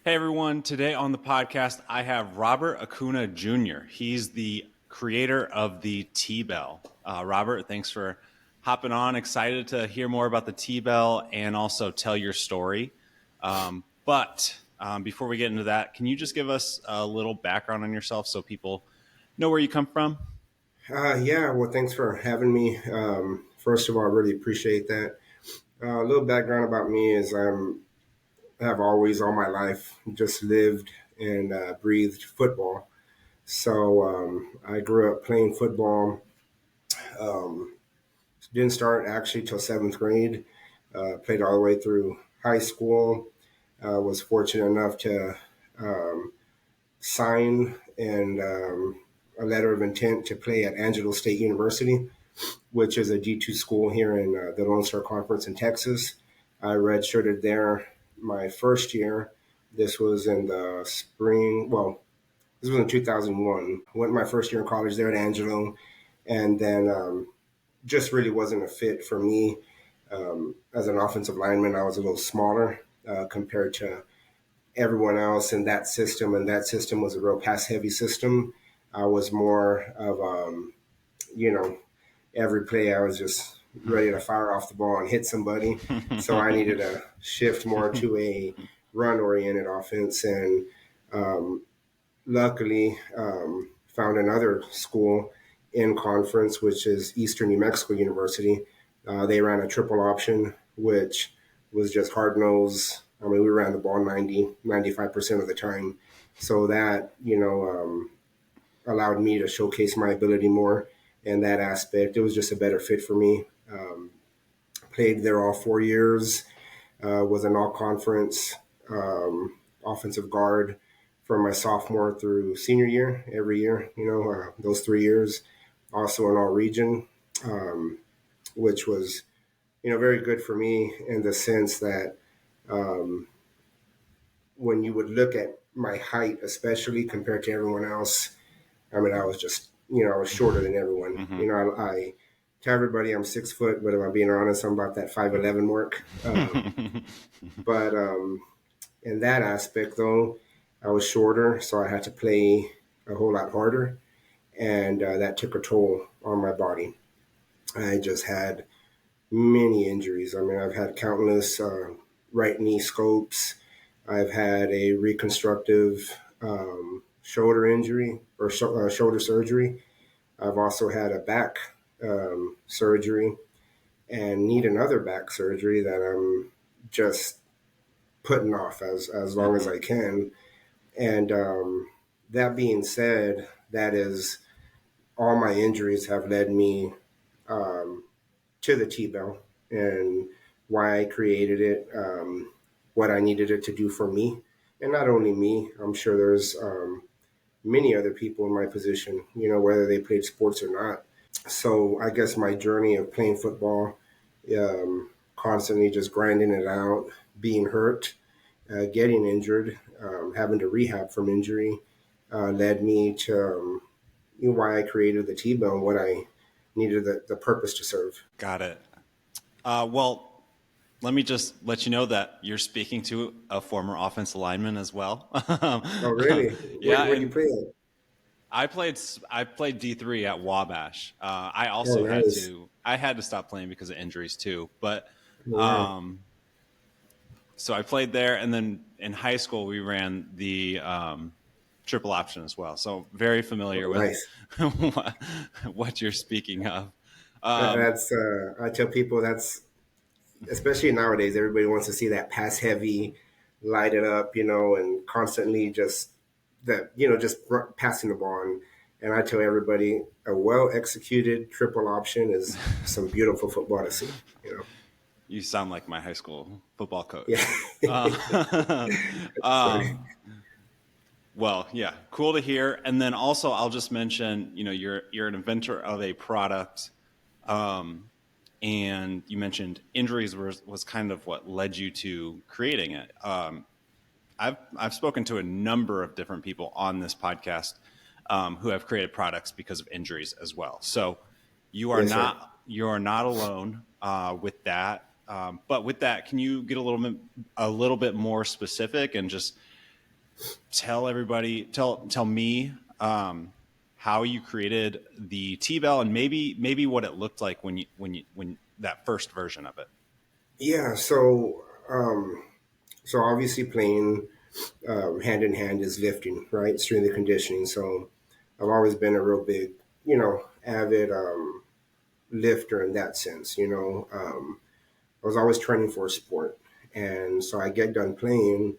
Hey everyone, today on the podcast, I have Robert Acuna Jr. He's the creator of the T-Bell. Robert, thanks for hopping on. Excited to hear more about the T-Bell and also tell your story. But before we get into that, can you just give us a little background on yourself so people know where you come from? Well, thanks for having me. First of all, I really appreciate that. A little background about me is I have always, all my life, just lived and breathed football. So I grew up playing football. Um, didn't start actually till seventh grade. Played all the way through high school. Was fortunate enough to um, sign and a letter of intent to play at Angelo State University, which is a D2 school here in the Lone Star Conference in Texas. I redshirted there my first year. This was in the spring. Well, this was in 2001. Went my first year in college there at Angelo, and then just really wasn't a fit for me. As an offensive lineman, I was a little smaller compared to everyone else in that system, and that system was a real pass-heavy system. I was more of, you know, every play I was just ready to fire off the ball and hit somebody. So I needed to shift more to a run oriented offense. And luckily, found another school in conference, which is Eastern New Mexico University. They ran a triple option, which was just hard nose. I mean, we ran the ball 95% of the time. So that, allowed me to showcase my ability more in that aspect. It was just a better fit for me. Played there all 4 years, was an all conference offensive guard from my sophomore through senior year every year, those 3 years. Also an all region, which was, very good for me in the sense that when you would look at my height, especially compared to everyone else, I mean, I was just, I was shorter than everyone. Mm-hmm. I tell everybody I'm 6 foot, but if I'm being honest, I'm about that 5'11" mark. But in that aspect, though, I was shorter, so I had to play a whole lot harder, and that took a toll on my body. I just had many injuries. I mean, I've had countless right knee scopes. I've had a reconstructive shoulder injury or shoulder surgery. I've also had a back surgery and need another back surgery that I'm just putting off as long as I can. And that being said, that is all my injuries have led me to the T-Bell and why I created it, what I needed it to do for me. And not only me, I'm sure there's many other people in my position, whether they played sports or not. So I guess my journey of playing football, constantly just grinding it out, being hurt, getting injured, having to rehab from injury, led me to why I created the T-Bell and what I needed the purpose to serve. Got it. Well, let me just let you know that you're speaking to a former offensive lineman as well. Oh, really? Yeah, Where'd you and play at? I played D3 at Wabash. I Oh, also nice. had to stop playing because of injuries too. But Oh, wow. um, so I played there, and then in high school we ran the triple option as well. So very Oh, familiar with nice. what, what you're speaking of. Um, That's I tell people that's especially nowadays. Everybody wants to see that pass heavy, light it up, and constantly just that just passing the ball. And I tell everybody a well executed triple option is some beautiful football to see. you sound like my high school football Yeah, coach. Uh, that's funny. um, Well, yeah, cool to hear. And then also, I'll just mention, you're an inventor of a product, um, and you mentioned injuries was kind of what led you to creating it. I've spoken to a number of different people on this podcast who have created products because of injuries as well. So Yes, sir. you are not alone with that. But with that, can you get a little bit more specific and just tell everybody, tell me how you created the T-bell and maybe what it looked like when that first version of it. Yeah, so obviously playing hand in hand is lifting, right? Strength and conditioning. So I've always been a real big, avid lifter in that sense. I was always training for a sport, and so I get done playing.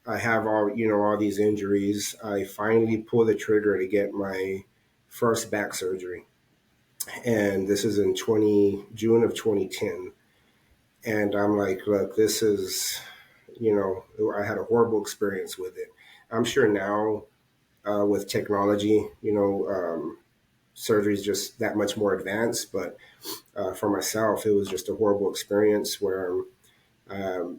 I have all these injuries. I finally pull the trigger to get my first back surgery, and this is in June of 2010. And I'm like, look, this is, I had a horrible experience with it. I'm sure now with technology, surgery is just that much more advanced. But for myself, it was just a horrible experience where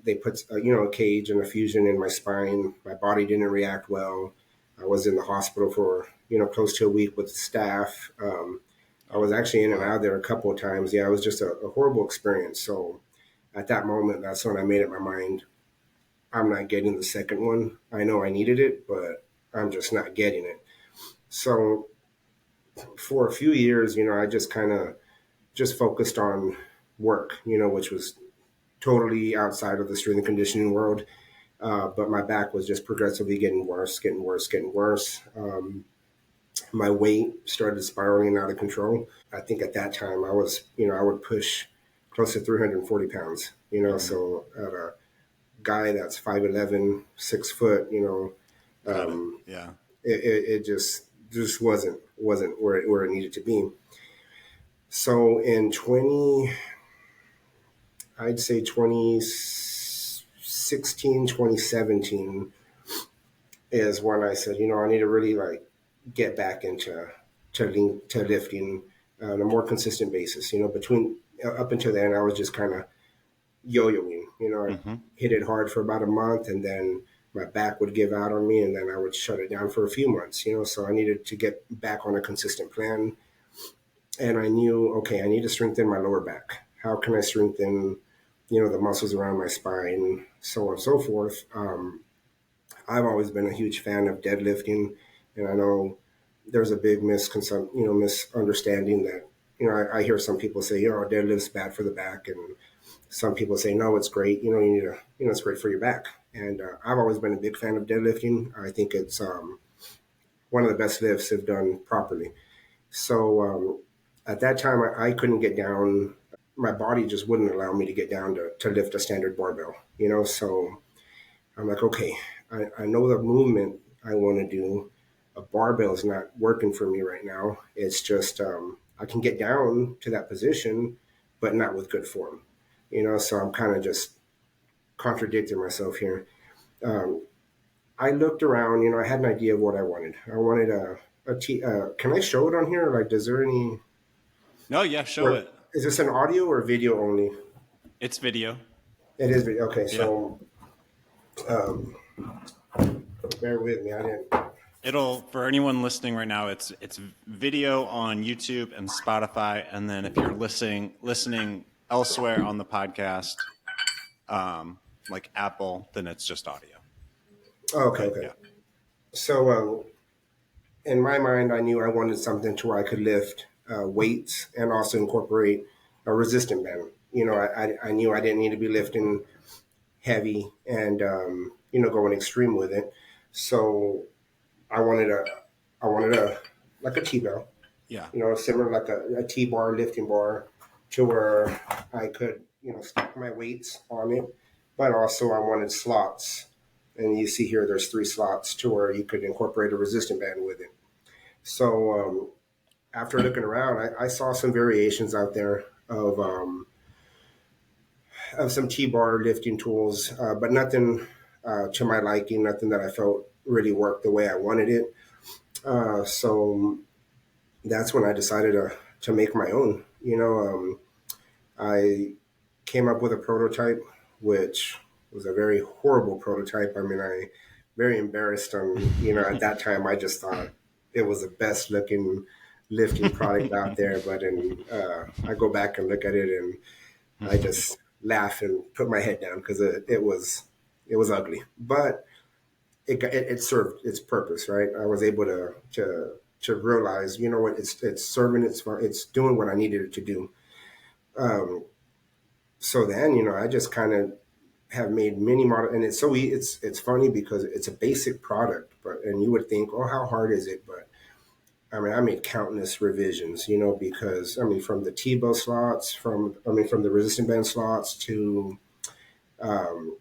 they put, a cage and a fusion in my spine. My body didn't react well. I was in the hospital for, close to a week with the staff. I was actually in and out there a couple of times. Yeah, it was just a horrible experience. So at that moment, that's when I made up my mind. I'm not getting the second one. I know I needed it, but I'm just not getting it. So for a few years, I just kind of just focused on work, which was totally outside of the strength and conditioning world. But my back was just progressively getting worse, getting worse, getting worse. My weight started spiraling out of control. I think at that time I was, I would push close to 340 pounds, Mm-hmm. so at a guy that's 5'11", 6 foot, Got it. um, Yeah. it just wasn't where it needed to be. So in 2016, 2017 is when I said, I need to really like get back into to lifting on a more consistent basis. Between up until then, I was just kind of yo-yoing. I Mm-hmm. hit it hard for about a month, and then my back would give out on me, and then I would shut it down for a few months. So I needed to get back on a consistent plan, and I knew, okay, I need to strengthen my lower back. How can I strengthen, the muscles around my spine, so on and so forth. I've always been a huge fan of deadlifting, and I know there's a big misunderstanding that I hear some people say, deadlift's bad for the back, and some people say no, it's great. You need to, it's great for your back. And I've always been a big fan of deadlifting. I think it's one of the best lifts if done properly. So at that time, I couldn't get down. My body just wouldn't allow me to get down to lift a standard barbell. So I'm like, okay, I know the movement I want to do. A barbell is not working for me right now. It's just I can get down to that position, but not with good form. So I'm kind of just contradicting myself here. Um, I looked around. I had an idea of what I wanted. I wanted a T. Can I show it on here? Like, does there any? No, yeah, show Or it. is this an audio or video only? It's video. It is video. Okay, Yeah. so um, bear with me. I didn't. It'll for anyone listening right now. It's video on YouTube and Spotify, and then if you're listening elsewhere on the podcast, like Apple, then it's just audio. Oh, okay, But okay. yeah. So in my mind, I knew I wanted something to where I could lift weights and also incorporate a resistant band. I knew I didn't need to be lifting heavy and going extreme with it. So I wanted a like a T-bell, Yeah. similar like a T-bar lifting bar, to where I could stack my weights on it, but also I wanted slots. And you see here, there's 3 slots to where you could incorporate a resistant band with it. So after looking around, I saw some variations out there of some T-bar lifting tools, but nothing to my liking, nothing that I felt really worked the way I wanted it. So that's when I decided to make my own. I came up with a prototype, which was a very horrible prototype. I mean, I very embarrassed on, at that time, I just thought it was the best looking lifting product out there. But I go back and look at it and I just laugh and put my head down because it was ugly. But it served its purpose, right? I was able to realize, you know what, it's serving it's doing what I needed it to do. Um, so then, you know, I just kind of have made many model, and it's funny because it's a basic product, but and you would think, oh, how hard is it? But I mean, I made countless revisions, you know, because I mean, from the T-bow slots, from the resistant band slots to um,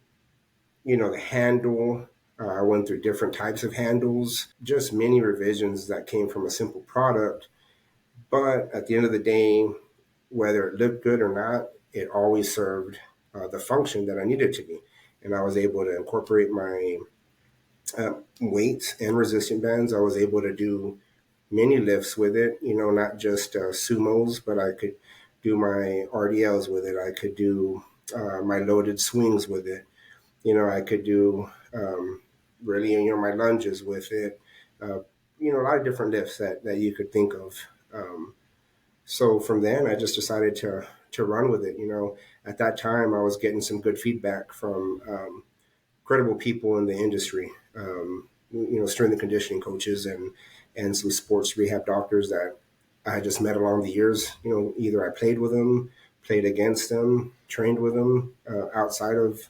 you know, the handle. I went through different types of handles, just many revisions that came from a simple product. But at the end of the day, whether it looked good or not, it always served the function that I needed to be. And I was able to incorporate my weights and resistant bands. I was able to do many lifts with it, you know, not just sumos, but I could do my RDLs with it. I could do my loaded swings with it. You know, I could do really, you know, my lunges with it. Uh, you know, a lot of different lifts that you could think of. So from then, I just decided to run with it. You know, at that time, I was getting some good feedback from credible people in the industry. You know, strength and conditioning coaches and some sports rehab doctors that I just met along the years. You know, either I played with them, played against them, trained with them outside of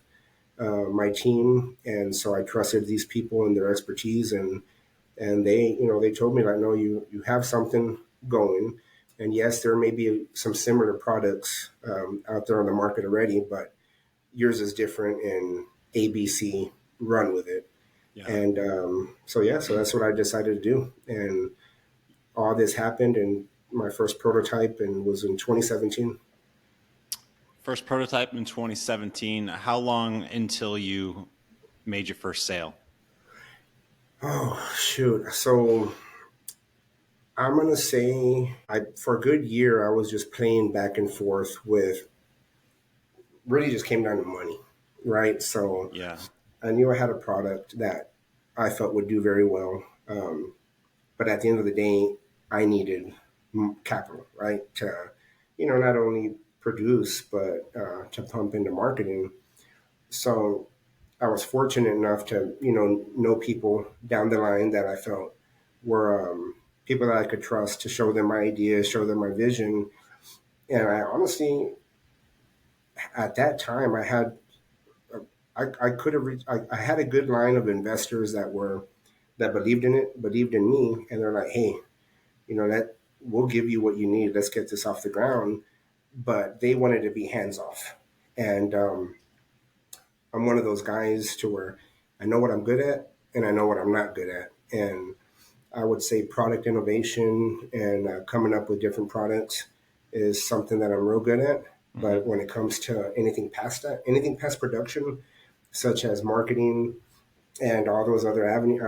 my team, and so I trusted these people and their expertise, and they, you know, they told me like, no, you have something going, and yes, there may be some similar products out there on the market already, but yours is different, and ABC, run with it, Yeah. and so yeah, so that's what I decided to do, and all this happened, and my first prototype and was in 2017. First prototype in 2017. How long until you made your first sale? Oh shoot, so I'm gonna say I for a good year I was just playing back and forth with really just came down to money, right? So Yeah. I knew I had a product that I felt would do very well, but at the end of the day, I needed capital, right? To you know not only produce but to pump into marketing. So I was fortunate enough to know people down the line that I felt were people that I could trust to show them my ideas, show them my vision. And I honestly, at that time, I could have I had a good line of investors that believed in it, believed in me, and they're like, hey, you know that we'll give you what you need. Let's get this off the ground. But they wanted to be hands off, and I'm one of those guys to where I know what I'm good at and I know what I'm not good at, and I would say product innovation and coming up with different products is something that I'm real good at. Mm-hmm. But when it comes to anything past that, anything past production, such as marketing and all those other avenues,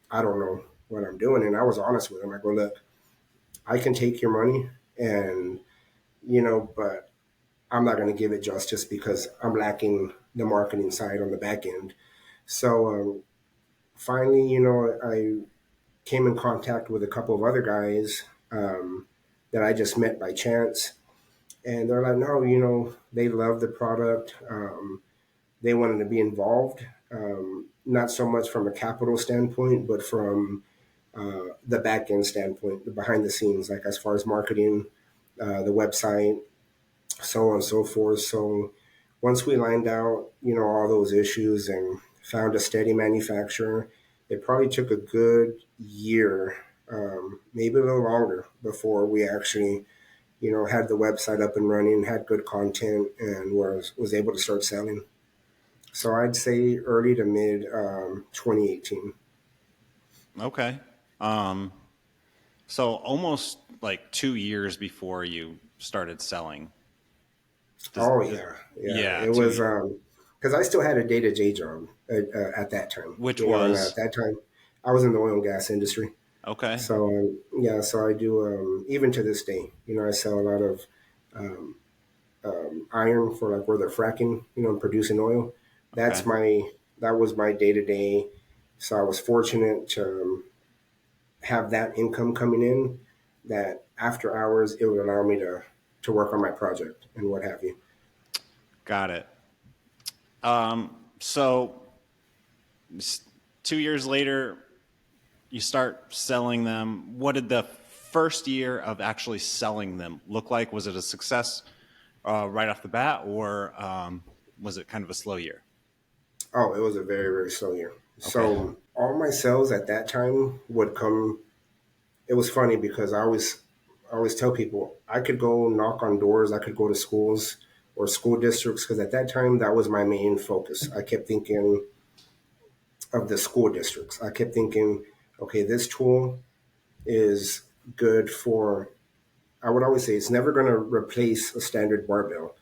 I don't know what I'm doing. And I was honest with him. I go, look, I can take your money and, but I'm not going to give it justice because I'm lacking the marketing side on the back end. So finally, I came in contact with a couple of other guys that I just met by chance. And they're like, no, they love the product. They wanted to be involved, not so much from a capital standpoint, but from the back end standpoint, the behind the scenes, like as far as marketing, the website, so on and so forth. So once we lined out, all those issues and found a steady manufacturer, it probably took a good year, maybe a little longer before we actually, had the website up and running, had good content, and was able to start selling. So I'd say early to mid 2018. Okay. Um, so almost like 2 years before you started selling. Does, Oh does yeah, yeah. yeah, It was two, because I still had a day to day job at that time. which And at was that time, I was in the oil and gas industry. okay. So yeah, so I do even to this day. I sell a lot of um, iron for like where they're fracking, and producing oil. Okay. That's my that was my day to day. So I was fortunate to have that income coming in. That after hours, it would allow me to work on my project and what have you. Got it. So 2 years later, you start selling them. What did the first year of actually selling them look like? Was it a success right off the bat, or was it kind of a slow year? Oh, it was a very, very slow year. Okay. So all my sales at that time would come. It was funny because I always tell people I could go knock on doors, I could go to schools or school districts because at that time that was my main focus. I kept thinking of the school districts. I kept thinking, okay, this tool is good for. I would always say it's never going to replace a standard barbell,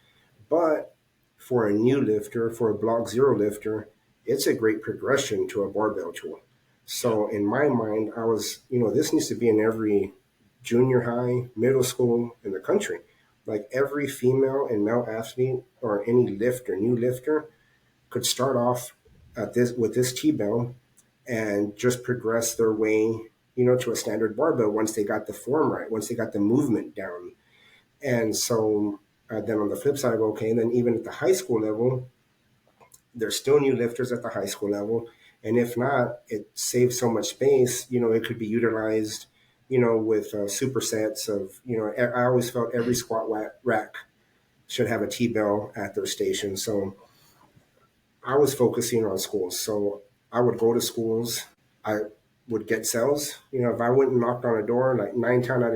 but for a new lifter, for a block zero lifter, it's a great progression to a barbell tool. Yeah. So in my mind, I was, this needs to be in every junior high, middle school in the country. Like every female and male athlete or any lifter, new lifter, could start off at this with this T-bell and just progress their way, to a standard barbell once they got the form right, once they got the movement down. And so then on the flip side, I go, okay, and then even at the high school level, there's still new lifters at the high school level. And if not, it saves so much space, it could be utilized, with supersets of, I always felt every squat rack should have a T-bell at their station. So I was focusing on schools. So I would go to schools. I would get sales. If I went and knocked on a door, like 9 times out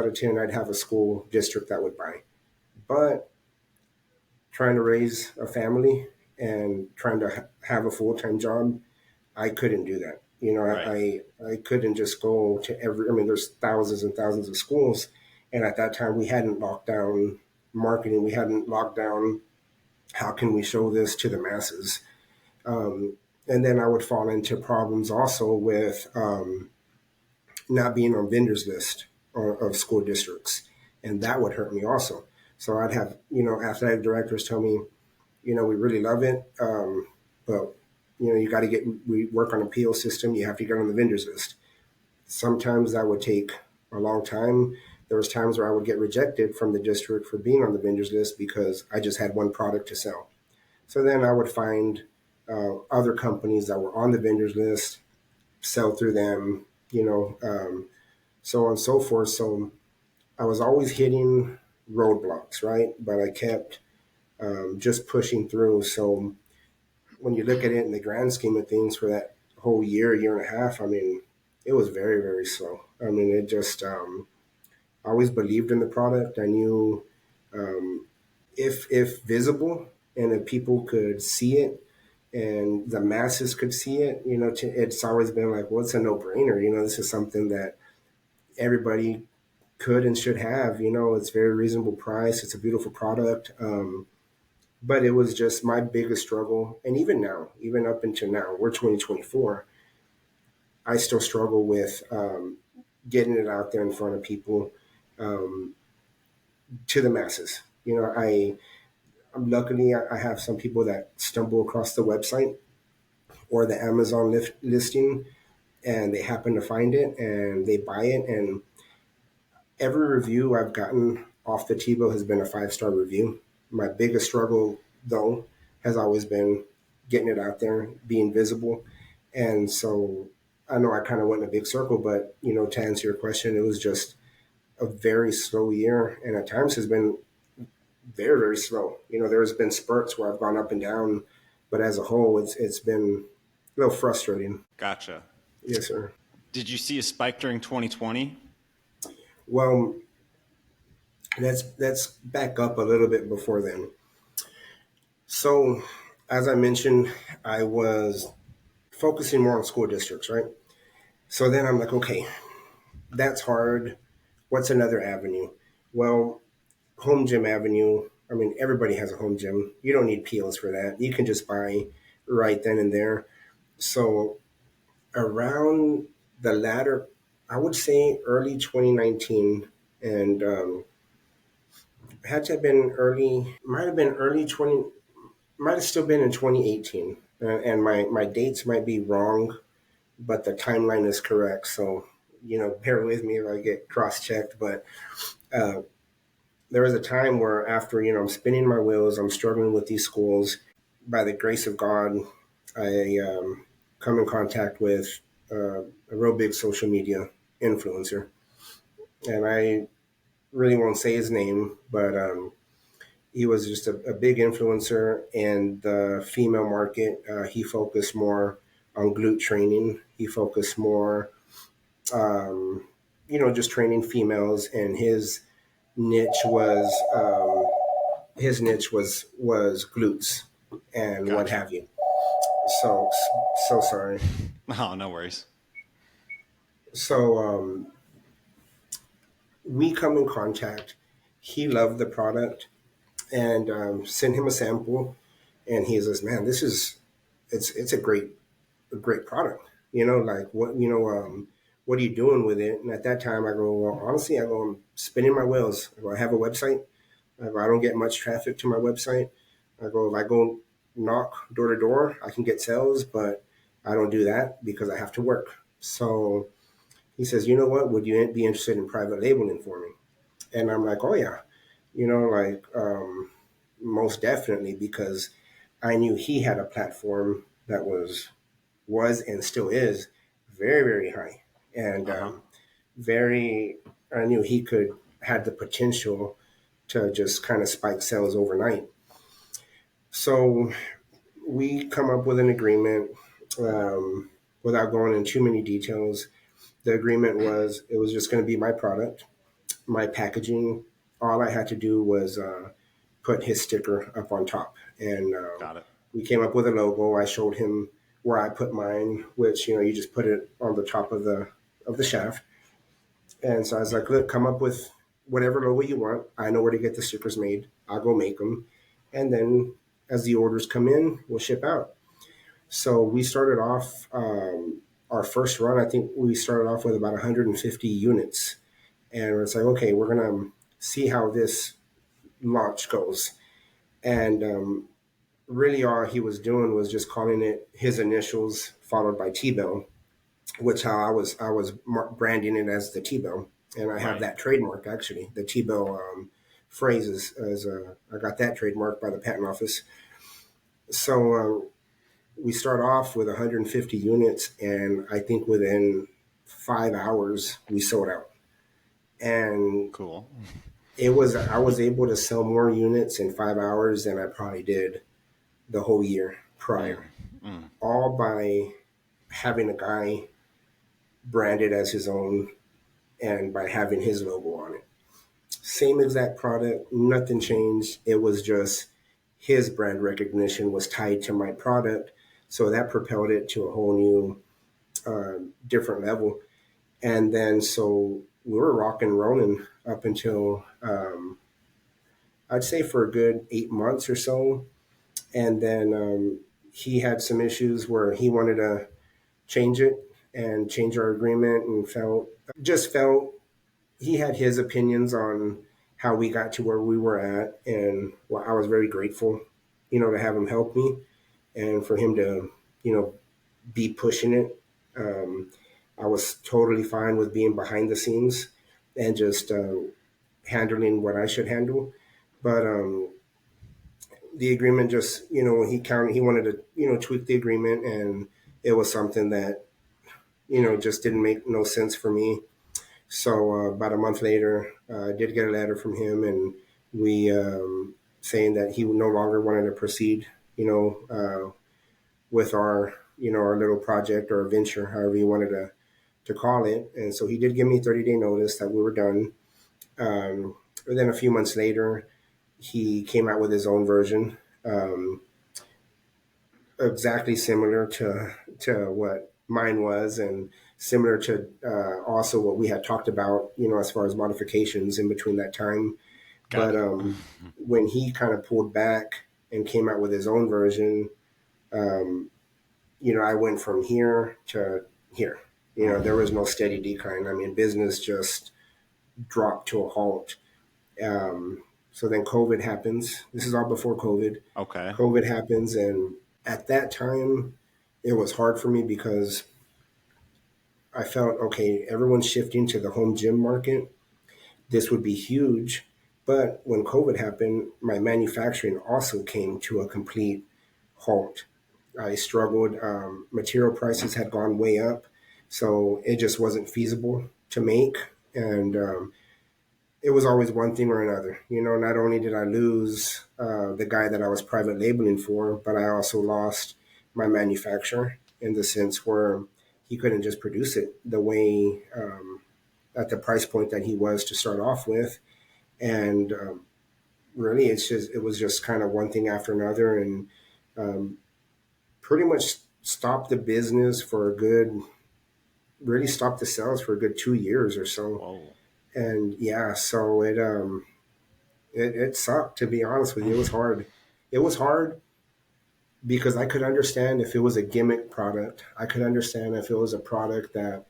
of 10, I'd have a school district that would buy. But trying to raise a family and trying to have a full-time job, I couldn't do that. Right. I couldn't just go to every, I mean, there's thousands and thousands of schools. And at that time, we hadn't locked down marketing. We hadn't locked down how can we show this to the masses. And then I would fall into problems also with not being on vendors list of school districts. And that would hurt me also. So I'd have, athletic directors tell me, we really love it. But you got to we work on a PO system. You have to get on the vendors list. Sometimes that would take a long time. There was times where I would get rejected from the district for being on the vendors list because I just had one product to sell. So then I would find other companies that were on the vendors list, sell through them, so on and so forth. So I was always hitting roadblocks, right? But I kept just pushing through. So when you look at it in the grand scheme of things for that whole year and a half, I mean, it was very, very slow. I mean, it just, I always believed in the product. I knew um, if visible and if people could see it and the masses could see it, it's always been like, well, it's a no brainer. This is something that everybody could and should have. It's very reasonable price. It's a beautiful product. But it was just my biggest struggle. And even now, even up until now, we're 2024, I still struggle with getting it out there in front of people um, to the masses. I'm luckily I have some people that stumble across the website or the Amazon listing and they happen to find it and they buy it. And every review I've gotten off the Tebow has been a 5-star review. My biggest struggle, though, has always been getting it out there, being visible. And so I know I kind of went in a big circle, but, to answer your question, it was just a very slow year and at times has been very, very slow. There's been spurts where I've gone up and down, but as a whole, it's been a little frustrating. Gotcha. Yes, sir. Did you see a spike during 2020? Well, let's back up a little bit before then. So, as I mentioned, I was focusing more on school districts, right? So then I'm like, okay, that's hard. What's another avenue? Well, home gym avenue. I mean, everybody has a home gym. You don't need POs for that. You can just buy right then and there. So around the latter, I would say early 2019, and had to have been early, might have been early 20, might have still been in 2018. And my dates might be wrong, but the timeline is correct. So, bear with me if I get cross checked. But uh, there was a time where after, I'm spinning my wheels, I'm struggling with these schools. By the grace of God, I come in contact with a real big social media influencer, and I really won't say his name, but he was just a big influencer in the female market. He focused more on glute training. He focused more, um, just training females, and niche was his niche was glutes and what Gotcha. have you. So so sorry. Oh, no worries. So we come in contact. He loved the product and sent him a sample, and he says, "Man, this is it's a great product. Like what are you doing with it?" And at that time, I go, "Well, honestly, I go, I'm spinning my wheels. I go, I have a website. I go, I don't get much traffic to my website. I go, if I go knock door to door, I can get sales, but I don't do that because I have to work." So he says, "You know what? Would you be interested in private labeling for me?" And I'm like, "Oh yeah, like most definitely," because I knew he had a platform that was and still is very very high, and Uh huh. very. I knew he could had the potential to just kind of spike sales overnight. So we come up with an agreement um, without going into too many details. The agreement was it was just going to be my product, my packaging. All I had to do was put his sticker up on top, and Got it. we came up with a logo. I showed him where I put mine, which you just put it on the top of the shaft. And so I was like, "Look, come up with whatever logo you want. I know where to get the stickers made. I'll go make them, and then as the orders come in, we'll ship out." So we started off our first run. I think we started off with about 150 units, and it's like, okay, we're gonna see how this launch goes. And really, all he was doing was just calling it his initials followed by T-Bell, which how I was branding it as the T-Bell, and I have Right. that trademark actually. The T-Bell phrase is I got that trademark by the patent office. So we start off with 150 units, and I think within 5 hours we sold out. And Cool. I was able to sell more units in 5 hours than I probably did the whole year Mm, prior, mm. all by having a guy branded as his own and by having his logo on it. Same exact product, nothing changed. It was just his brand recognition was tied to my product. So that propelled it to a whole new, different level. And then so we were rocking and rolling up until I'd say for a good 8 months or so. And then he had some issues where he wanted to change it and change our agreement and felt he had his opinions on how we got to where we were at. And well, I was very grateful, to have him help me and for him to, be pushing it. Um, I was totally fine with being behind the scenes and just handling what I should handle. But the agreement just, he wanted to, tweak the agreement, and it was something that, just didn't make no sense for me. So about a month later, I did get a letter from him, and we saying that he no longer wanted to proceed, with our little project or venture, however you wanted to call it. And so he did give me 30-day notice that we were done. And then a few months later, he came out with his own version, um, exactly similar to what mine was, and similar to also what we had talked about, as far as modifications in between that time. Got But it. when he kind of pulled back and came out with his own version, um, I went from here to here. There was no steady decline. I mean, business just dropped to a halt. So then COVID happens. This is all before COVID. Okay. COVID happens, and at that time, it was hard for me because I felt okay. Everyone's shifting to the home gym market. This would be huge, but when COVID happened, my manufacturing also came to a complete halt. I struggled. Material prices had gone way up, so it just wasn't feasible to make. And it was always one thing or another. Not only did I lose the guy that I was private labeling for, but I also lost my manufacturer in the sense where he couldn't just produce it the way at the price point that he was to start off with. And really, it was just kind of one thing after another, and um, pretty much stopped the business for a good, really stopped the sales for a good 2 years or so. Whoa. And yeah, so it sucked, to be honest with you. It was hard. It was hard because I could understand if it was a gimmick product. I could understand if it was a product that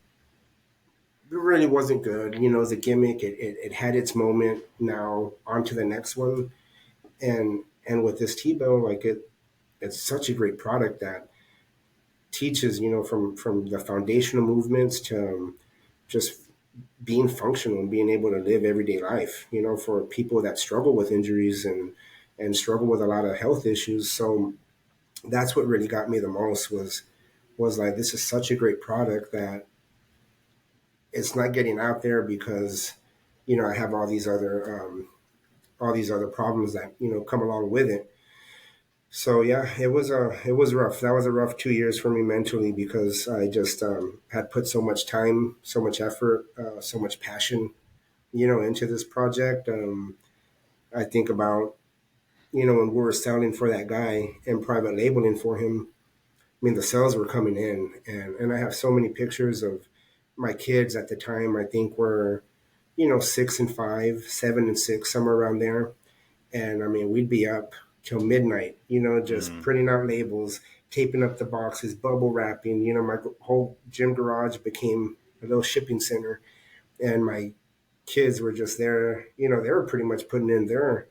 really wasn't good. It was a gimmick. It had its moment. Now on to the next one. And with this T-bill, like it's such a great product that teaches, from the foundational movements to just being functional and being able to live everyday life, for people that struggle with injuries and struggle with a lot of health issues. So that's what really got me the most was like, this is such a great product that it's not getting out there because, I have all these other problems that, come along with it. So yeah, it was rough. That was a rough 2 years for me mentally because I just had put so much time, so much effort, so much passion, into this project. I think about, when we were selling for that guy and private labeling for him. I mean, the sales were coming in, and I have so many pictures of my kids at the time. I think were 6 and 5, 7 and 6, somewhere around there. And I mean, we'd be up till midnight, just Mm. printing out labels, taping up the boxes, bubble wrapping. My whole gym garage became a little shipping center, and my kids were just there. They were pretty much putting in their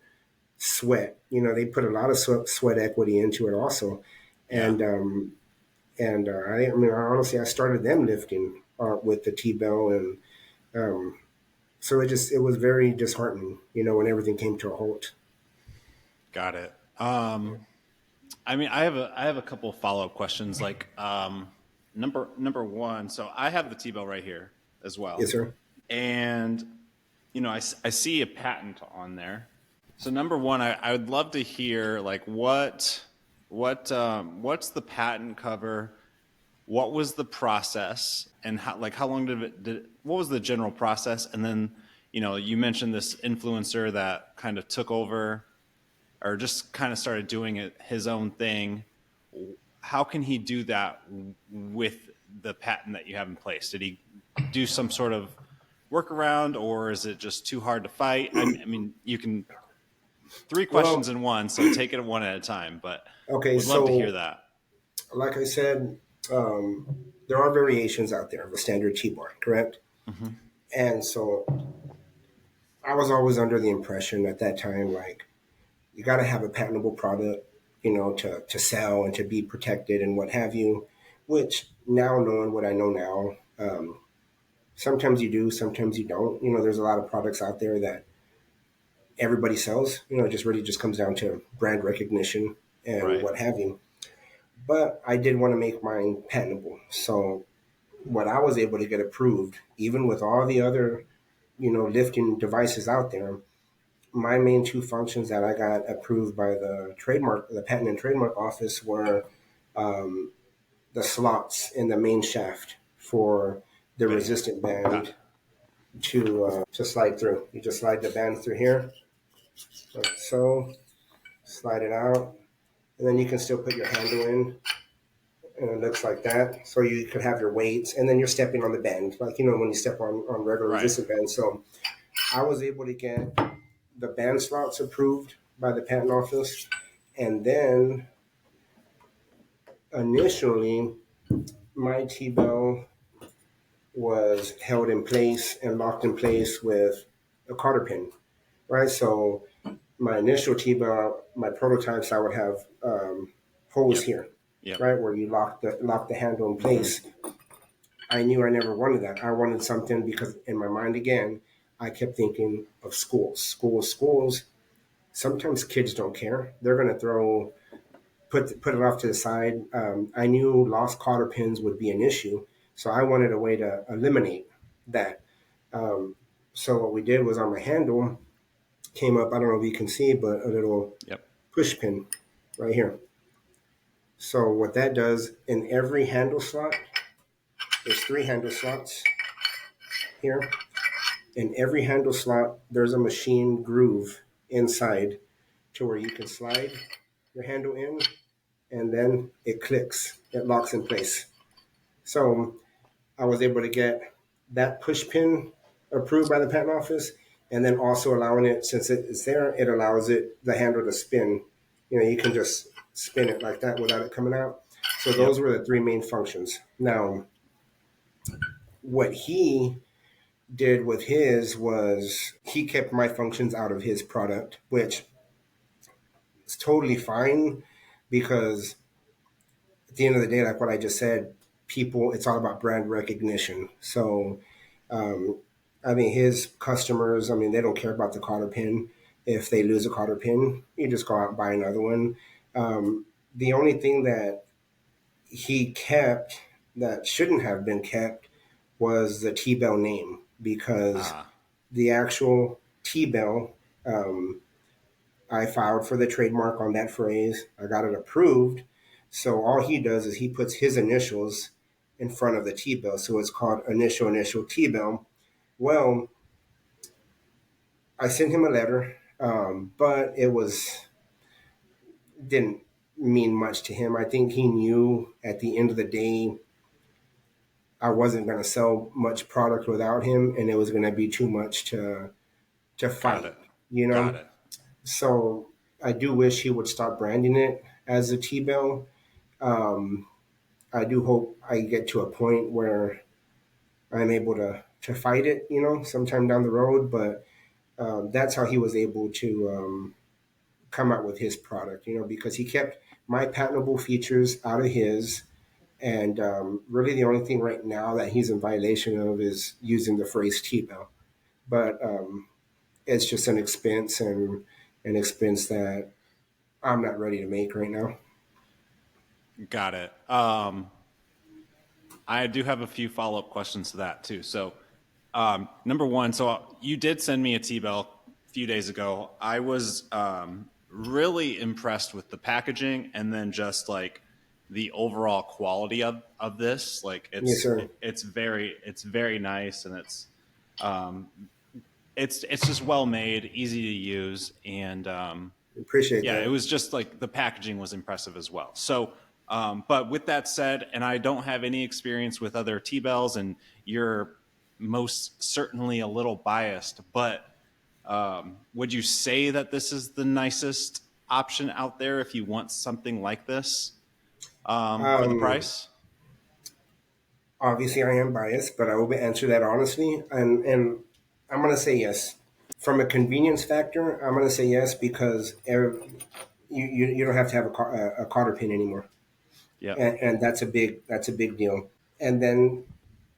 sweat. They put a lot of sweat equity into it also, Yeah. and I mean, honestly, I started them lifting with the T-bell, and so it was very disheartening, when everything came to a halt. Got it. I mean, I have a couple follow up questions. Like, number one. So I have the T bill right here as well, Yes, sir. and I see a patent on there. So number one, I would love to hear like what's the patent cover? What was the process, and how long what was the general process? And then you mentioned this influencer that kind of took over or just kind of started doing it his own thing. How can he do that with the patent that you have in place? Did he do some sort of workaround, or is it just too hard to fight? I mean, you can three questions Well, in one, so take it one at a time. But okay, would love to hear so that. like I said, there are variations out there of a standard T-bar, correct? Hmm. And so I was always under the impression at that time, like, you got to have a patentable product, to sell and to be protected and what have you. Which now, knowing what I know now, sometimes you do, sometimes you don't. There's a lot of products out there that everybody sells. It just really just comes down to brand recognition and Right. what have you. But I did want to make mine patentable. So what I was able to get approved, even with all the other, lifting devices out there, my main two functions that I got approved by the patent and trademark office were um, the slots in the main shaft for the Okay. resistant Got band it. to slide through. You just slide the band through here, like so, slide it out, and then you can still put your handle in, and it looks like that. So you could have your weights, and then you're stepping on the band, like when you step on regular Right. resistant bands. So I was able to get the band slots approved by the patent office, and then initially my T-bell was held in place and locked in place with a cotter pin, right? So my initial T-bell, my prototypes, I would have holes Yep. here, Yep. right, where you lock the handle in place. I knew I never wanted that. I wanted something because in my mind again, I kept thinking of schools. Sometimes kids don't care. They're going to throw put it off to the side. I knew lost cotter pins would be an issue, so I wanted a way to eliminate that. Um, so what we did was on my handle came up. I don't know if you can see, but a little Yep. push pin right here. So what that does in every handle slot, there's 3 handle slots here. In every handle slot, there's a machine groove inside to where you can slide your handle in, and then it clicks, it locks in place. So I was able to get that push pin approved by the patent office, and then also allowing it, since it's there, it allows the handle to spin. You can just spin it like that without it coming out. So those Yep. were the 3 main functions. Now, what he did with his was he kept my functions out of his product, which is totally fine because at the end of the day, like what I just said, people, it's all about brand recognition. So, um, I mean, his customers, I mean, they don't care about the cotter pin. If they lose a cotter pin, you just go out and buy another one. The only thing that he kept that shouldn't have been kept was the T Bell name because Ah. the actual T Bell, I filed for the trademark on that phrase. I got it approved. So all he does is he puts his initials in front of the T bill. So it's called initial T bill. Well, I sent him a letter, but it didn't mean much to him. I think he knew at the end of the day I wasn't going to sell much product without him, and it was going to be too much to Got fight. it. You Got know, it. so I do wish he would stop branding it as a T bill. Um, I do hope I get to a point where I'm able to fight it, sometime down the road. But that's how he was able to come out with his product, because he kept my patentable features out of his. And really, the only thing right now that he's in violation of is using the phrase T-bill. But it's just an expense and an expense that I'm not ready to make right now. Got it. I do have a few follow up questions to that too. So, number one, so you did send me a T Bell a few days ago. I was really impressed with the packaging and then just like the overall quality of this. Like Yes, sir. it's very nice and um, it's just well made, easy to use, and Appreciate yeah, it that. was just like the packaging was impressive as well. So, but with that said, and I don't have any experience with other T bells, and you're most certainly a little biased, but would you say that this is the nicest option out there if you want something like this for the Um, price? Obviously, I am biased, but I will answer that honestly, and I'm gonna say yes. From a convenience factor, I'm gonna say yes because you don't have to have a cotter pin anymore, Yep. and that's a big deal. And then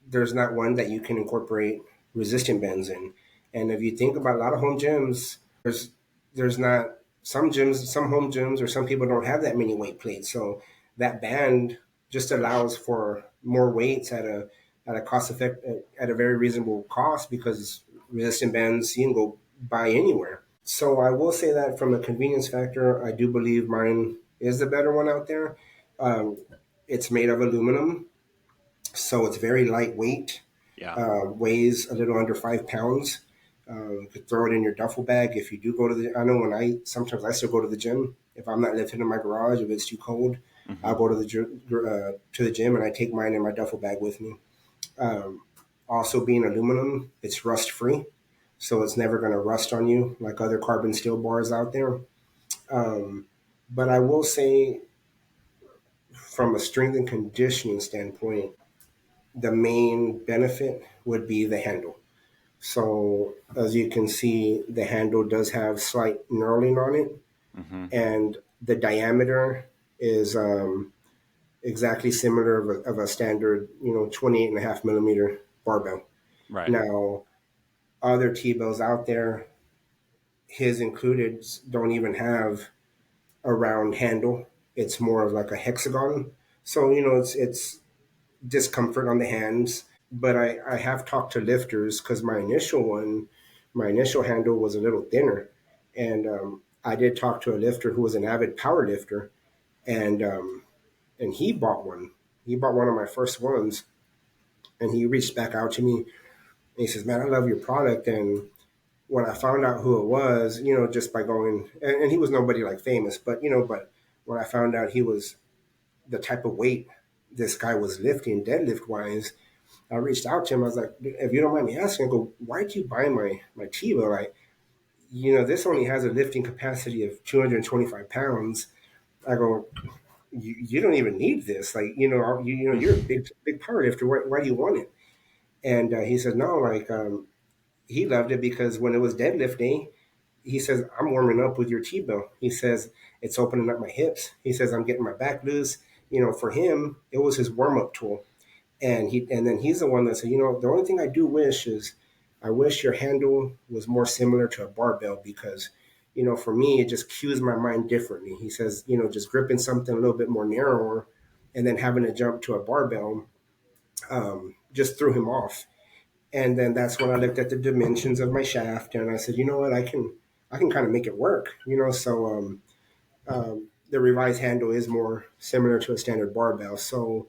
there's not one that you can incorporate resistant bands in. And if you think about a lot of home gyms, there's not some home gyms or some people don't have that many weight plates. So that band just allows for more weights at a cost effect at a very reasonable cost because resistant bands you can go buy anywhere. So I will say that from a convenience factor, I do believe mine is the better one out there. Um, it's made of aluminum, so it's very lightweight, Yeah. weighs a little under 5 pounds. You could throw it in your duffel bag if you do go to the. I know sometimes I still go to the gym if I'm not lifting in my garage if it's too cold. I'll Hmm. go to the gym and I take mine in my duffel bag with me. Um, Also, being aluminum, it's rust free, so it's never going to rust on you like other carbon steel bars out there. Um, but I will say, from a strength and conditioning standpoint, the main benefit would be the handle. So as you can see, the handle does have slight knurling on it, Hmm. and the diameter is exactly similar of a standard, 28.5 millimeter barbell. Right. Now, other T-bills out there, his included, don't even have a round handle. it's more of like a hexagon. So it's discomfort on the hands. But I have talked to lifters because my initial handle was a little thinner, and I did talk to a lifter who was an avid power lifter, and and he bought one. He bought one of my first ones, and he reached back out to me and he says, "Man, I love your product." And when I found out who it was, just by going, and he was nobody like famous, but but when I found out he was the type of weight this guy was lifting, deadlift wise, I reached out to him. I was like, if you don't mind me asking, I go, why'd you buy my Teva? Like, this only has a lifting capacity of 225 pounds. I go, you don't even need this. Like, you're a big power lifter. Why do you want it? And he said, no, like, he loved it because when it was deadlift day, he says, I'm warming up with your T-bill. He says, it's opening up my hips. He says, I'm getting my back loose. For him, it was his warm up tool. And then he's the one that said, the only thing I do wish is I wish your handle was more similar to a barbell because, for me, it just cues my mind differently. He says, just gripping something a little bit more narrower and then having to jump to a barbell just threw him off. And then that's when I looked at the dimensions of my shaft and I said, you know what, I can kind of make it work, so the revised handle is more similar to a standard barbell. So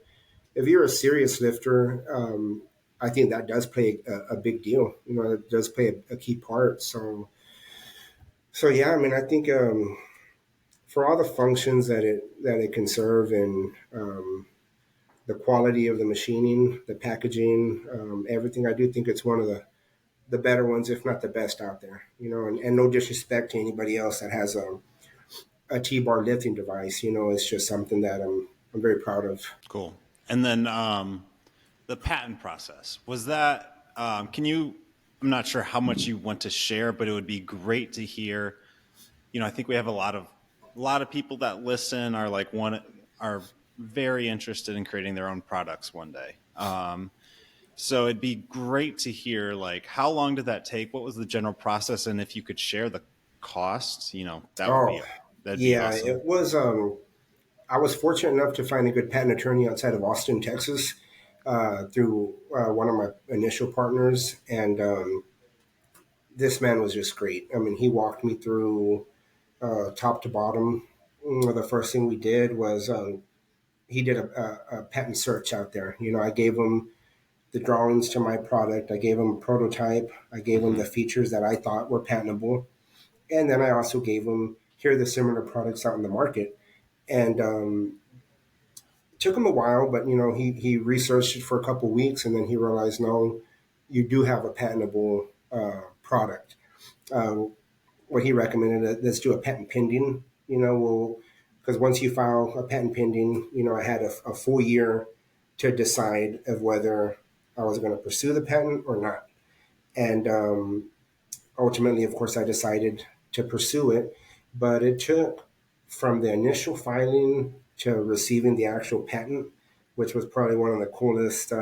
if you're a serious lifter, I think that does play a big deal. It does play a key part. So yeah, I mean, I think for all the functions that it can serve and the quality of the machining, the packaging, everything, I do think it's one of the better ones, if not the best out there. And no disrespect to anybody else that has a T-bar lifting device. It's just something that I'm very proud of. Cool. And then the patent process was that. Can you? I'm not sure how much you want to share, but it would be great to hear. I think we have a lot of people that listen are very interested in creating their own products one day. So it'd be great to hear like how long did that take? What was the general process, and if you could share the costs, that would Oh, be that'd be yeah, awesome. it was. I was fortunate enough to find a good patent attorney outside of Austin, Texas, through one of my initial partners, and this man was just great. I mean, he walked me through top to bottom. The first thing we did was he did a patent search out there. I gave him the drawings to my product. I gave him a prototype. I gave him Hmm. the features that I thought were patentable, and then I also gave him here are the similar products out in the market. And it took him a while, but he researched it for a couple of weeks, and then he realized, no, you do have a patentable product. Uh, what he recommended, let's do a patent pending. Because once you file a patent pending, I had a full year to decide of whether I was going to pursue the patent or not. And ultimately, of course, I decided to pursue it, but it took from the initial filing to receiving the actual patent, which was probably one of the coolest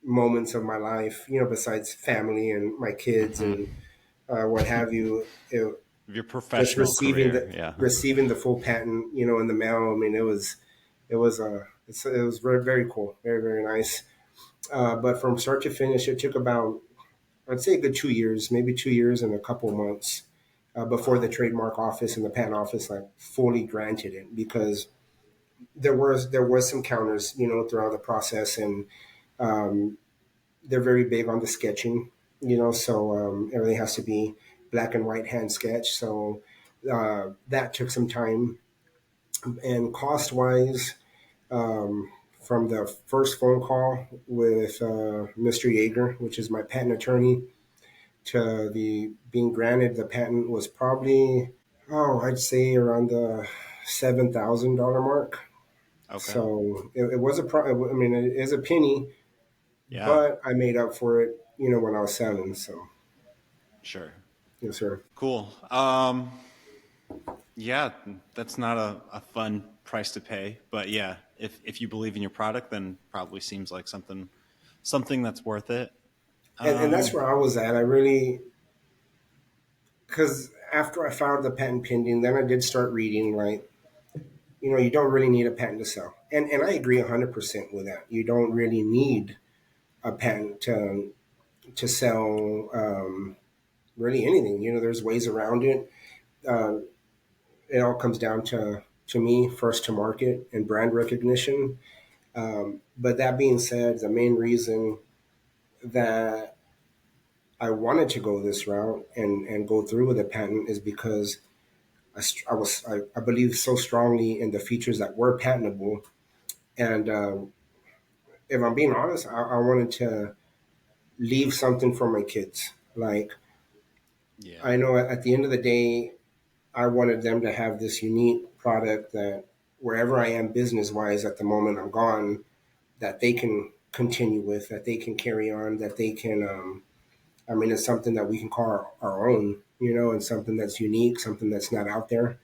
moments of my life, besides family and my kids Hmm. and what have you. Your Just professional career, yeah. receiving the full patent, in the mail. I mean, it was very, very cool, very, very nice. But from start to finish, it took about, I'd say, a good 2 years, maybe 2 years and a couple months before the Wow. trademark office and the patent office like fully granted it, because there was some counters, throughout the process, and um, they're very big on the sketching, so everything has to be black and white hand sketch. So that took some time, and cost wise, um, from the first phone call with Mr. Yeager, which is my patent attorney, to the being granted the patent was probably, I'd say around the $7,000 mark. Okay. So it was I mean, it is a penny, Yeah. but I made up for it, when I was selling. So Sure. yes, sir. Cool. Yeah, that's not a fun price to pay, but yeah, if you believe in your product, then probably seems like something that's worth it. And that's Um, where I was at. I really, because after I filed the patent pending, then I did start reading, right? you don't really need a patent to sell. And I agree 100% with that. You don't really need a patent to sell really anything. There's ways around it. Uh, it all comes down to me, first to market and brand recognition. But that being said, the main reason that I wanted to go this route and go through with a patent is because I believe so strongly in the features that were patentable. And if I'm being honest, I wanted to leave something for my kids. Like, Yeah. I know at the end of the day, I wanted them to have this unique product that wherever I am business wise at the moment I'm gone, that they can continue with, that they can carry on, that they can, I mean, it's something that we can call our own, and something that's unique, something that's not out there.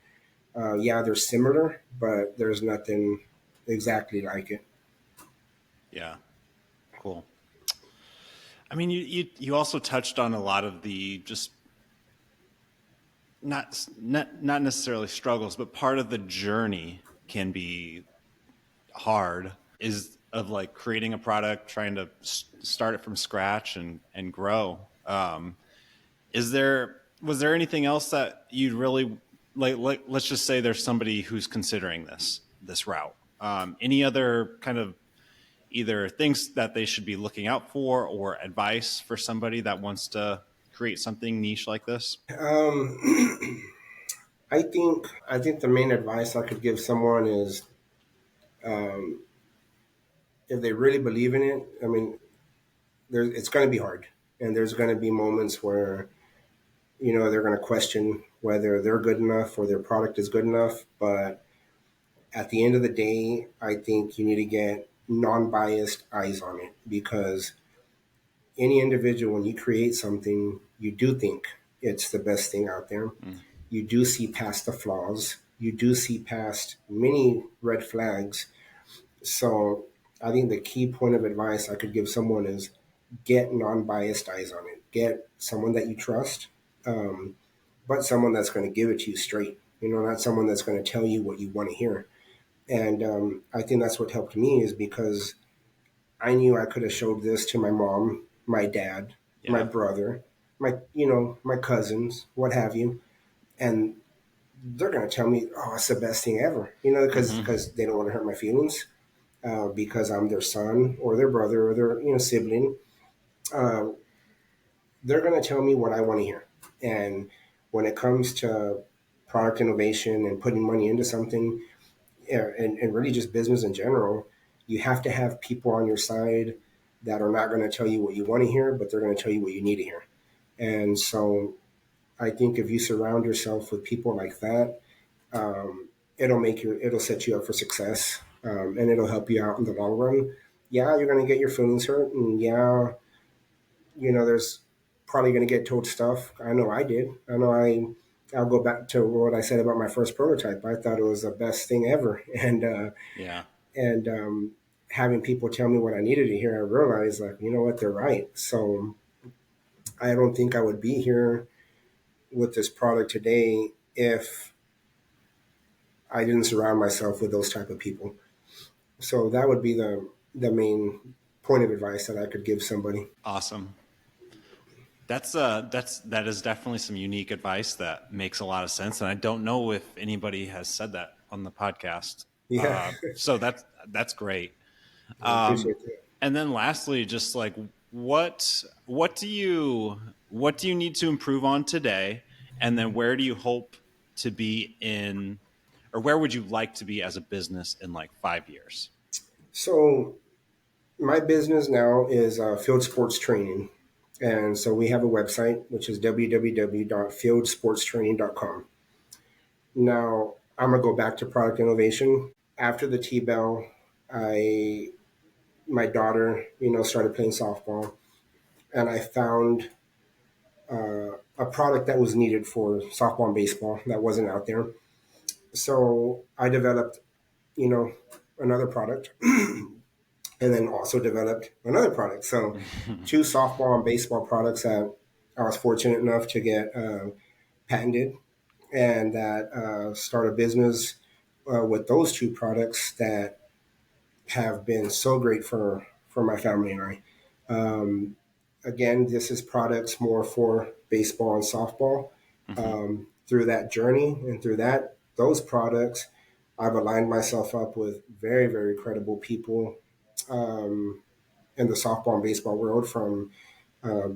Yeah, they're similar, but there's nothing exactly like it. Yeah. Cool. I mean, you also touched on a lot of the just not necessarily struggles, but part of the journey can be hard is of like creating a product, trying to start it from scratch and grow. Is there was there anything else that you'd really like? Let's just say there's somebody who's considering this route. Any other kind of either things that they should be looking out for or advice for somebody that wants to create something niche like this? Um, I think the main advice I could give someone is, um, if they really believe in it. I mean, it's going to be hard, and there's going to be moments where they're going to question whether they're good enough or their product is good enough. But at the end of the day, I think you need to get non-biased eyes on it, because any individual, when you create something, you do think it's the best thing out there. Mm. You do see past the flaws. You do see past many red flags. So I think the key point of advice I could give someone is get non-biased eyes on it. Get someone that you trust, um, but someone that's going to give it to you straight. Not someone that's going to tell you what you want to hear. And I think that's what helped me, is because I knew I could have showed this to my mom, my dad, my Yeah. brother, my cousins, what have you, and they're going to tell me, "Oh, it's the best thing ever," because Mm-hmm. they don't want to hurt my feelings, because I'm their son or their brother or their sibling. Uh, they're going to tell me what I want to hear, and when it comes to product innovation and putting money into something, yeah, and really just business in general, you have to have people on your side that are not going to tell you what you want to hear, but they're going to tell you what you need to hear. And so I think if you surround yourself with people like that, it'll set you up for success, and it'll help you out in the long run. Yeah, you're going to get your feelings hurt, and yeah, there's probably going to get told stuff. I know I did. I know I'll go back to what I said about my first prototype. I thought it was the best thing ever, Yeah. and having people tell me what I needed to hear, I realized, like, you know what, they're right. So I don't think I would be here with this product today if I didn't surround myself with those type of people. So that would be the main point of advice that I could give somebody. Awesome. That is definitely some unique advice that makes a lot of sense, and I don't know if anybody has said that on the podcast. Yeah, So that's great. I appreciate that. And then lastly, just like what do you need to improve on today, and then where do you hope to be in, or where would you like to be as a business in like 5 years? So my business now is field sports training. And so we have a website, which is www.fieldsportstraining.com. Now, I'm going to go back to product innovation. After the T-Bell, I my daughter, started playing softball, and I found a product that was needed for softball and baseball that wasn't out there. So I developed, you know, another product, and then also developed another product. So two softball and baseball products that I was fortunate enough to get patented, and that start a business with those two products that have been so great for my family and I. Um, Again, this is products more for baseball and softball. Hmm. Through that journey and through those products, I've aligned myself up with very, very credible people um, in the softball and baseball world, from uh,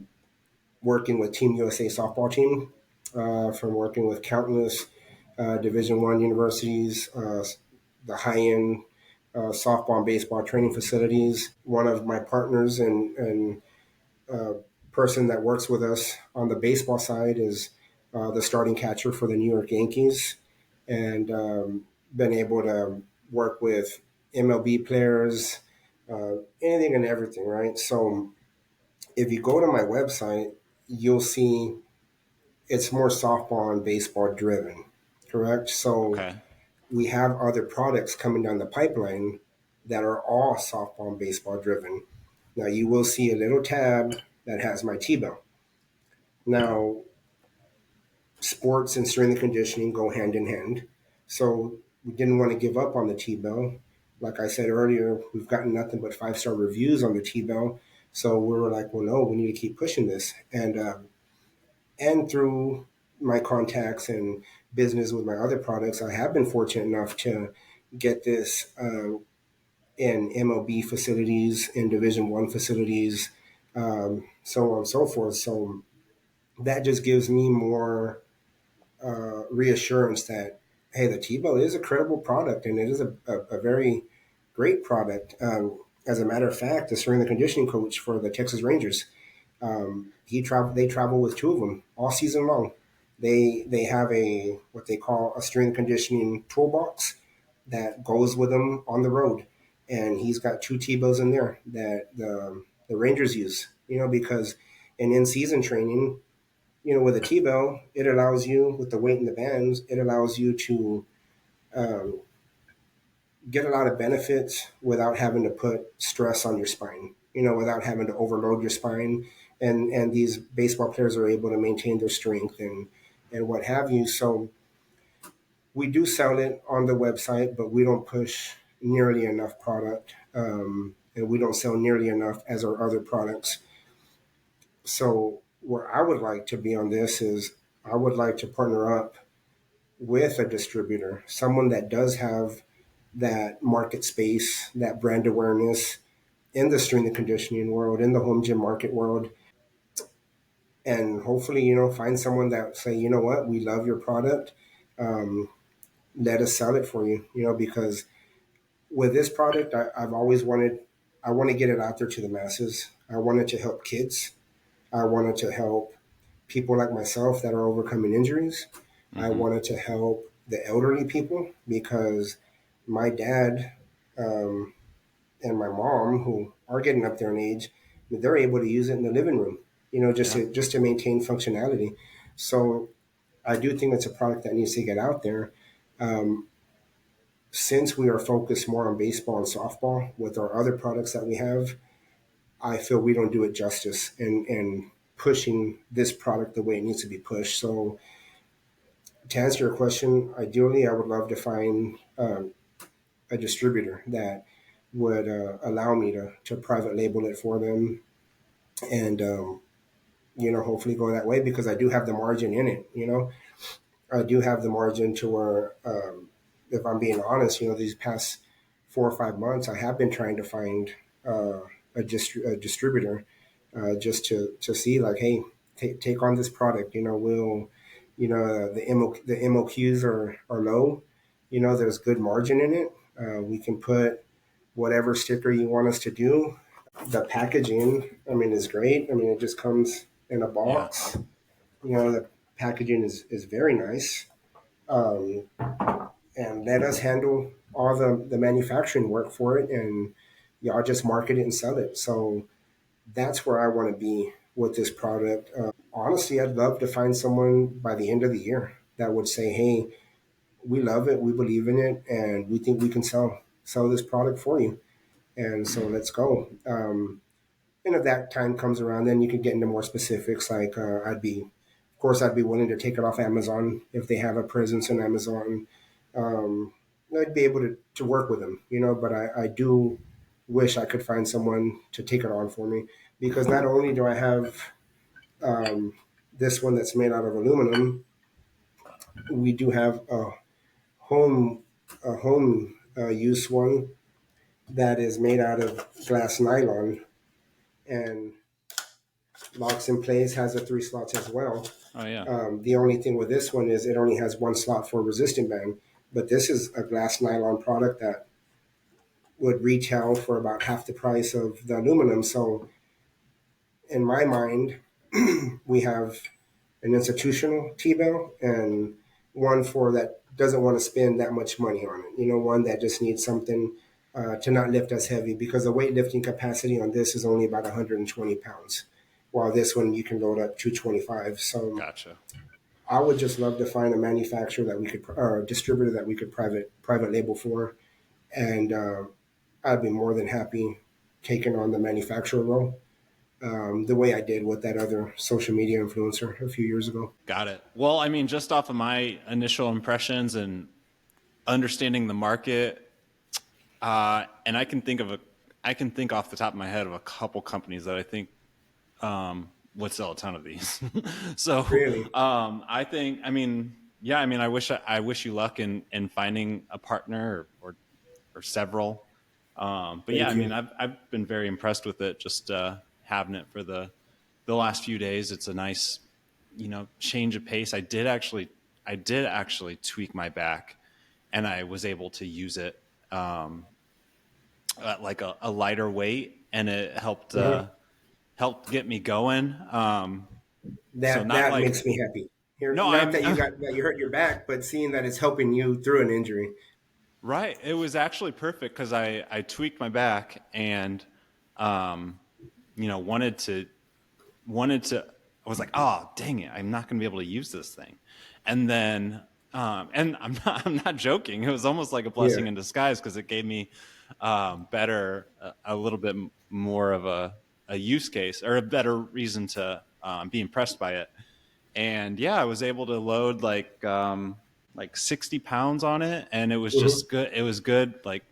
working with Team USA softball team, from working with countless Division I universities, the high end softball and baseball training facilities. One of my partners and uh, person that works with us on the baseball side is the starting catcher for the New York Yankees, and been able to work with MLB players, anything and everything, right? So if you go to my website, you'll see it's more softball and baseball driven, correct? So Okay. we have other products coming down the pipeline that are all softball and baseball driven. Now you will see a little tab that has my T-bill. Now, sports and strength and conditioning go hand in hand. So we didn't want to give up on the T-bill. Like I said earlier, we've gotten nothing but 5-star reviews on the T-bill. So we were like, well, no, we need to keep pushing this. And through my contacts and business with my other products, I have been fortunate enough to get this in MLB facilities, in Division I facilities, so on and so forth. So that just gives me more reassurance that, hey, the Tebow is a credible product, and it is a very great product. As a matter of fact, the strength and conditioning coach for the Texas Rangers, they travel with two of them all season long. They have a what they call a strength and conditioning toolbox that goes with them on the road, and he's got two Tebows in there that the Rangers use. Because in season training, with a T-bell, it allows you, with the weight and the bands, it allows you to um, get a lot of benefits without having to put stress on your spine, without having to overload your spine. And these baseball players are able to maintain their strength and what have you. So we do sell it on the website, but we don't push nearly enough product. And we don't sell nearly enough as our other products. So where I would like to be on this is I would like to partner up with a distributor, someone that does have that market space, that brand awareness in the strength and conditioning world, in the home gym market world, and hopefully, find someone that say, you know what, we love your product, um, let us sell it for you, because with this product, I've always wanted, I want to get it out there to the masses. I wanted to help kids. I wanted to help people like myself that are overcoming injuries. I Hmm. wanted to help the elderly people because my dad um, and my mom, who are getting up there in age, they're able to use it in the living room, just Yeah. to maintain functionality. So I do think it's a product that needs to get out there. Um, since we are focused more on baseball and softball with our other products that we have, I feel we don't do it justice and pushing this product the way it needs to be pushed. So to answer your question, ideally, I would love to find a distributor that would allow me to private label it for them and, hopefully go that way because I do have the margin in it. I do have the margin to where, if I'm being honest, these past 4 or 5 months, I have been trying to find uh, a distributor just to see like, hey, take on this product. The MOQs are low. There's good margin in it. We can put whatever sticker you want us to do. The packaging, I mean, is great. I mean, it just comes in a Yeah. box. The packaging is very nice. Um, and let us handle all the manufacturing work for it, and y'all just market it and sell it. So that's where I want to be with this product. Honestly, I'd love to find someone by the end of the year that would say, "Hey, we love it, we believe in it, and we think we can sell this product for you." And so let's go. And if that time comes around, then you could get into more specifics. Like of course, I'd be willing to take it off Amazon if they have a presence in Amazon. Um, I'd be able to work with them, but I do wish I could find someone to take it on for me, because not only do I have um, this one that's made out of aluminum, we do have home a home use one that is made out of glass nylon and locks in place, has the three slots as well. Oh yeah. The only thing with this one is it only has one slot for resistant band, but this is a glass nylon product that would retail for about half the price of the aluminum. So in my mind, we have an institutional T-bill and one for that doesn't want to spend that much money on it. One that just needs something to not lift as heavy, because the weightlifting capacity on this is only about 120 pounds, while this one you can load up 225. So Gotcha. I would just love to find a manufacturer that we could, or a distributor that we could private label for, and I'd be more than happy taking on the manufacturer role, the way I did with that other social media influencer a few years ago. Got it. Well, I mean, just off of my initial impressions and understanding the market, and I can think off the top of my head of a couple companies that I think would sell a ton of these. So, Really? I think, I mean, yeah, I mean, I wish you luck in finding a partner or several. But yeah, I Thank mean, you. I've been very impressed with it. Just having it for the last few days. It's a nice, change of pace. I did actually tweak my back, and I was able to use it at like a lighter weight, and it Mhm. helped get me going. So That not that like makes me happy. Here, no, not I'm that you hurt your back, but seeing that it's helping you through an injury. right. It was actually perfect because I tweaked my back and um, wanted to I was like, oh dang it, I'm not gonna be able to use this thing. And then and I'm not joking. It was almost like a Yeah. blessing in disguise because it gave me better a little bit more of a use case or a better reason to be impressed by it. And yeah, I was able to load like 60 pounds on it, and it was Hmm. just good. It was good, like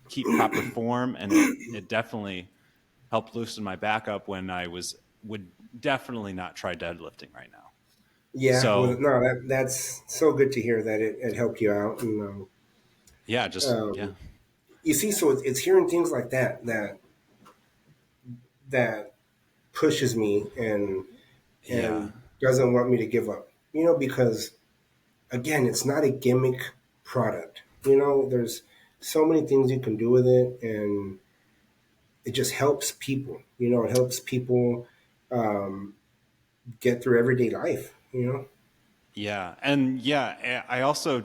keep proper form, and it definitely helped loosen my back up when I would definitely not try deadlifting right now. Yeah. Well, So no, that's so good to hear that it helped you out. And yeah, just yeah, um, you see, so it's hearing things like that pushes me yeah, and doesn't want me to give up. Because again, it's not a gimmick product. There's so many things you can do with it, and it just helps people. It helps people um, get through everyday life. yeah, and yeah. I also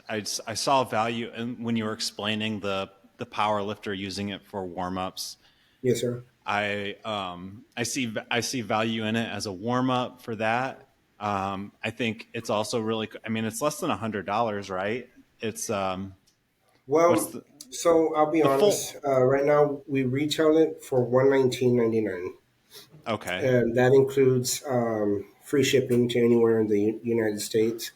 I saw value in when you were explaining the power lifter using it for warm ups. Yes, sir. I see value in it as a warm up for that. I think it's also really. I mean, it's less than $100, right? It's what's Well, so I'll be the honest. full? Right now, we retail it for $119.99, Okay, and that includes free shipping to anywhere in the United States.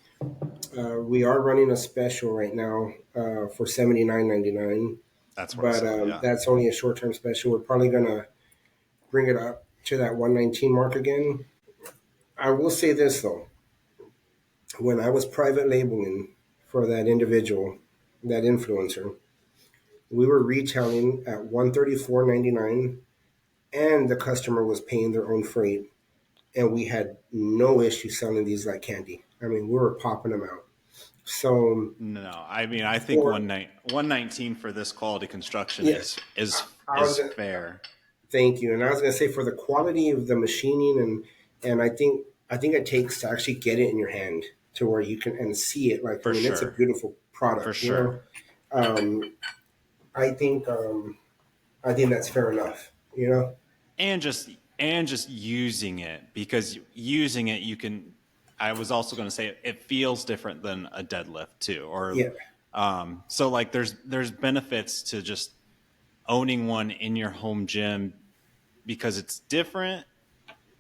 We are running a special right now for $79.99, that's what I but saw. Yeah. that's only a short term special. We're probably gonna bring it up to that 119 mark again. I will say this though: when I was private labeling for that individual, that influencer, we were retailing at 134.99, and the customer was paying their own freight, and we had no issue selling these like candy. I mean, we were popping them out. So No, I mean I think for 119 for this quality construction yeah, I was is gonna fair. thank you, and I was gonna say for the quality of the machining and I think it takes to actually get it in your hand to where you can and see it. Like, I For mean, it's a sure. beautiful For product. sure. Um, I think I think that's fair enough. And just using it because using it you can I was also going to say it feels different than a deadlift too or Yeah. so like there's benefits to just owning one in your home gym because it's different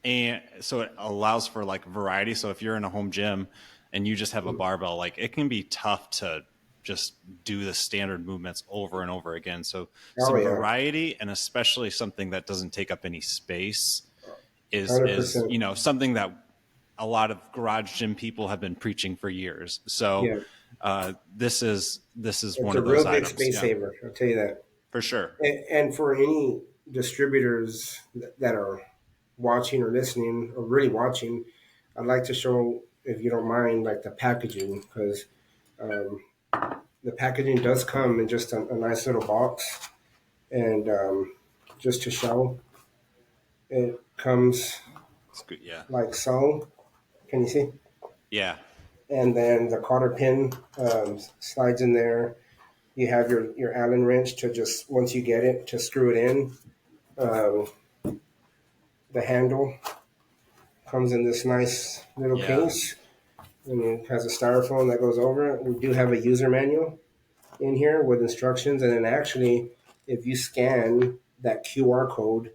and so it allows for like variety. So if you're in a home gym and you just have a barbell, like it can be tough to just do the standard movements over and over again. So Oh some yeah, variety, and especially something that doesn't take up any space, is 100%. something that a lot of garage gym people have been preaching for years. So Yeah, this is it's one a of those real big items. space Yeah, saver. I'll tell you that. for sure. And for any distributors that are watching or listening or really watching, I'd like to show, if you don't mind, like the packaging, because um, the packaging does come in just a nice little box, and just to show, it comes It's good. Yeah, like so. Can you see? yeah, And then the cotter pin slides in there. You have your Allen wrench to just, once you get it, to screw it in. Um, the handle comes in this nice little yeah. case, and it has a styrofoam that goes over it. We do have a user manual in here with instructions, and then actually, if you scan that QR code,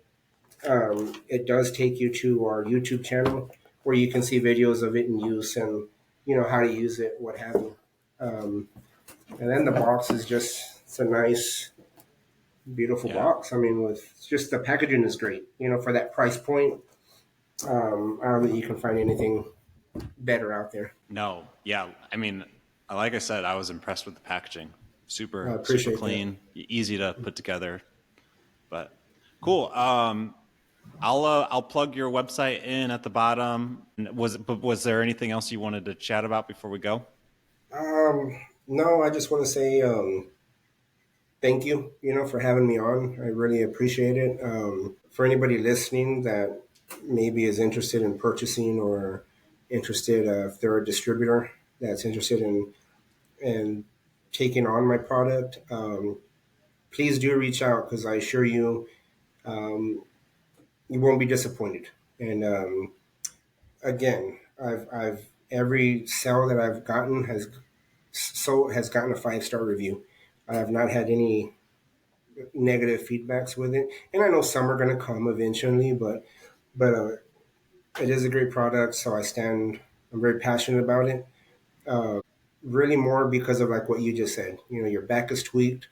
it does take you to our YouTube channel where you can see videos of it in use and how to use it, what have you. Um, and then the box is just, it's a nice, beautiful Yeah. box. I mean, with just the packaging is great. For that price point, I don't think you can find anything better out there. No, yeah. I mean, like I said, I was impressed with the packaging. I Super, super appreciate that. clean, easy to put together. But cool. I'll plug your website in at the bottom. But was there anything else you wanted to chat about before we go? No, I just want to say thank you, for having me on. I really appreciate it. For anybody listening that maybe is interested in purchasing or interested, if they're a distributor that's interested in taking on my product, please do reach out because I assure you, you won't be disappointed. And again, I've every sale that I've gotten has gotten a 5-star review. I have not had any negative feedbacks with it, and I know some are going to come eventually, but it is a great product, so I'm very passionate about it. Really more because of like what you just said. Your back is tweaked,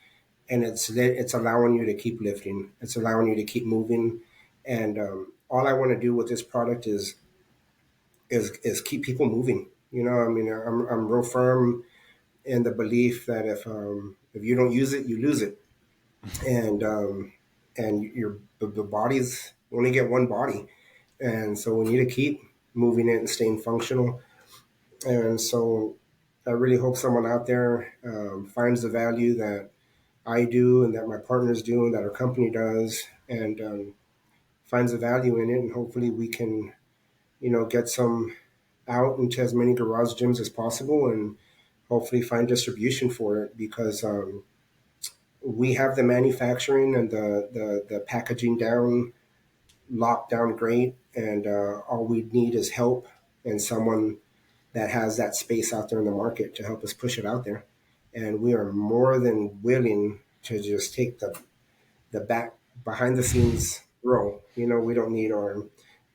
and it's allowing you to keep lifting. It's allowing you to keep moving, and all I want to do with this product is keep people moving. I mean, I'm real firm in the belief that if you don't use it, you lose it, and the body's only get one body, and so we need to keep moving it and staying functional. And so I really hope someone out there finds the value that I do and that my partners do and that our company does, and finds the value in it, and hopefully we can get some out into as many garage gyms as possible, and hopefully find distribution for it because we have the manufacturing and the packaging down, locked down great, and all we need is help and someone that has that space out there in the market to help us push it out there. And we are more than willing to just take the back behind the scenes role. We don't need our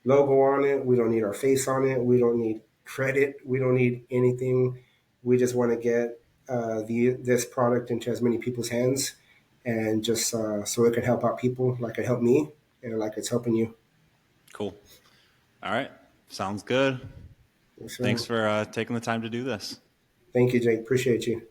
logo on it. We don't need our face on it. We don't need credit. We don't need anything. We just want to get this product into as many people's hands, and just so it can help out people like it helped me and like it's helping you. Cool. All right. Sounds good. Yes, Thanks sir. for taking the time to do this. Thank you, Jake. Appreciate you.